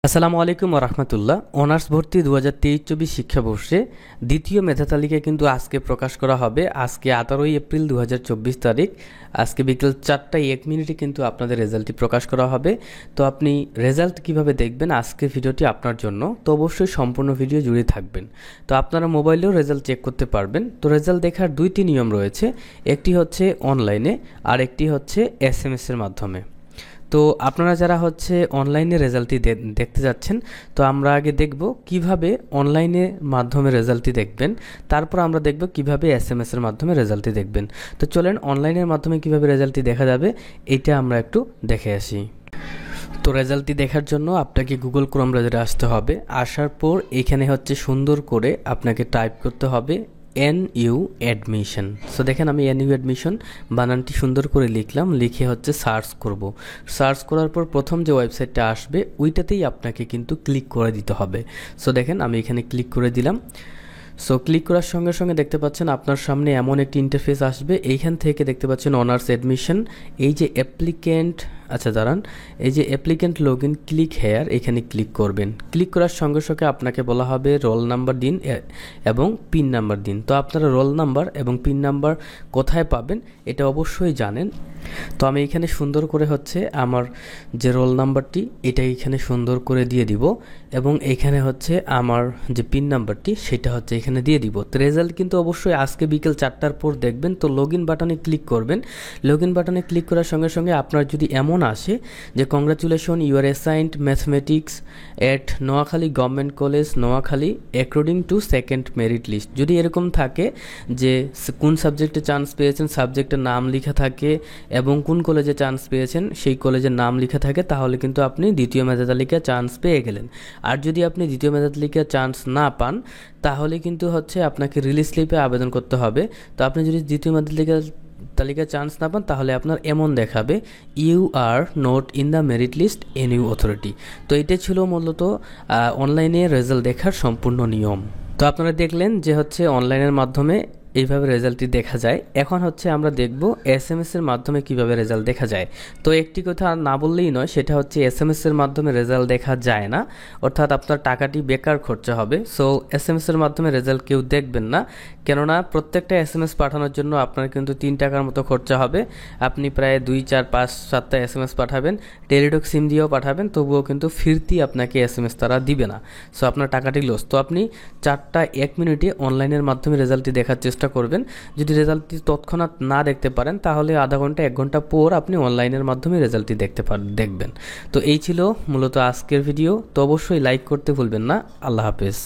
আসসালামু আলাইকুম রাহমাতুল্লাহ। অনার্স ভর্তি 2023-24 শিক্ষাবর্ষে দ্বিতীয় মেধা তালিকা কিন্তু আজকে প্রকাশ করা হবে। আজকে 18 এপ্রিল 2024 তারিখ, আজকে বিকেল 4:01 কিন্তু আপনাদের রেজাল্টটি প্রকাশ করা হবে। তো আপনি রেজাল্ট কিভাবে দেখবেন, আজকের ভিডিওটি আপনার জন্য। তো অবশ্যই সম্পূর্ণ ভিডিও জুড়ে থাকবেন। তো আপনারা মোবাইলেও রেজাল্ট চেক করতে পারবেন। তো রেজাল্ট দেখার দুইটি নিয়ম রয়েছে, একটি হচ্ছে অনলাইনে আর একটি হচ্ছে SMS এর মাধ্যমে। তো আপনারা যারা হচ্ছে অনলাইনে রেজাল্টটি দেখতে যাচ্ছেন, তো আমরা আগে দেখব কিভাবে অনলাইনের মাধ্যমে রেজাল্টটি দেখবেন, তারপর আমরা দেখব কিভাবে SMS এর মাধ্যমে রেজাল্টটি দেখবেন। তো চলেন অনলাইনের মাধ্যমে কিভাবে রেজাল্টটি দেখা যাবে এটা আমরা একটু দেখে আসি। তো রেজাল্টটি দেখার জন্য আপনাকে গুগল ক্রোম ব্রাউজারে আসতে হবে। আসার পর এখানে হচ্ছে সুন্দর করে আপনাকে টাইপ করতে হবে NU অ্যাডমিশন। সো দেখেন আমি NU অ্যাডমিশন বানানটি সুন্দর করে লিখলাম, লিখে হচ্ছে সার্চ করব। সার্চ করার পর প্রথম যে ওয়েবসাইটটা আসবে ওইটাতেই আপনাকে কিন্তু ক্লিক করে দিতে হবে। সো দেখেন আমি এখানে ক্লিক করে দিলাম। সো ক্লিক করার সঙ্গে সঙ্গে দেখতে পাচ্ছেন আপনার সামনে এমন একটি ইন্টারফেস আসবে। এইখান থেকে দেখতে পাচ্ছেন অনার্স অ্যাডমিশন, এই যে অ্যাপ্লিকেন্ট, দাঁড়ান, এই যে applicant log in click here, এখানে ক্লিক করবেন। ক্লিক করার সঙ্গে সঙ্গে আপনাকে বলা হবে রোল নাম্বার দিন এবং পিন নাম্বার দিন। তো আপনারা রোল নাম্বার এবং পিন নাম্বার কোথায় পাবেন এটা অবশ্যই জানেন। তো আমি এখানে সুন্দর করে হচ্ছে আমার যে রোল নাম্বারটি এটা এখানে সুন্দর করে দিয়ে দিব এবং এখানে হচ্ছে আমার যে পিন নাম্বারটি সেটা হচ্ছে এখানে দিয়ে দিব। তো রেজাল্ট কিন্তু অবশ্যই আজকে বিকেল 4টার পর দেখবেন। তো লগ ইন বাটনে ক্লিক করবেন। লগ ইন বাটনে ক্লিক করার সঙ্গে সঙ্গে আপনার যদি এমন আসে যে congratulation you are assigned mathematics at Noakhali government college Noakhali according to second merit list, যদি এরকম থাকে যে কোন সাবজেক্টে চান্স পেয়েছেন সাবজেক্টের নাম লেখা থাকে এবং কোন কলেজে চান্স পেয়েছেন সেই কলেজের নাম লেখা থাকে, তাহলে কিন্তু আপনি দ্বিতীয় মেধা তালিকায় চান্স পেয়ে গেলেন। আর যদি আপনি দ্বিতীয় মেধা তালিকায় চান্স না পান তাহলে কিন্তু হচ্ছে আপনাকে রিলিজ স্লিপে আবেদন করতে হবে। তো আপনি যদি দ্বিতীয় মেধা তালিকায় চান্স না পান তাহলে আপনার এমন দেখাবে you are not in the merit list NU authority. তো এটাই ছিল মূলত অনলাইনে রেজাল্ট দেখার সম্পূর্ণ নিয়ম। তো আপনারা দেখলেন যে হচ্ছে অনলাইনের মাধ্যমে এইভাবে রেজাল্টটি দেখা যায়। এখন হচ্ছে আমরা দেখব SMS এর মাধ্যমে কিভাবে রেজাল্ট দেখা যায়। তো একটি কথা না বললেই নয়, সেটা হচ্ছে SMS এর মাধ্যমে রেজাল্ট দেখা যায় না, অর্থাৎ আপনার টাকাটি বেকার খরচা হবে। সো SMS এর মাধ্যমে রেজাল্ট কেউ দেখবেন না, কেননা প্রত্যেকটা SMS পাঠানোর জন্য আপনার কিন্তু 3 টাকার মতো খরচা হবে। আপনি প্রায় 2, 4, 5, 7টা SMS পাঠাবেন, টেলিটক সিম দিয়েও পাঠাবেন, তবুও কিন্তু ফিরতি আপনাকে SMS তারা দিবে না। সো আপনার টাকাটি লস। তো আপনি 4:01 অনলাইনের মাধ্যমে রেজাল্টটি দেখার চেষ্টা করবেন। যদি রেজাল্টটি তৎক্ষণাৎ না দেখতে পারেন তাহলে আধা ঘন্টা 1 ঘন্টা পর আপনি অনলাইনের মাধ্যমে রেজাল্টটি দেখবেন। তো এই ছিল মূলত আজকের ভিডিও। তো অবশ্যই লাইক করতে ভুলবেন না। আল্লাহ হাফেজ।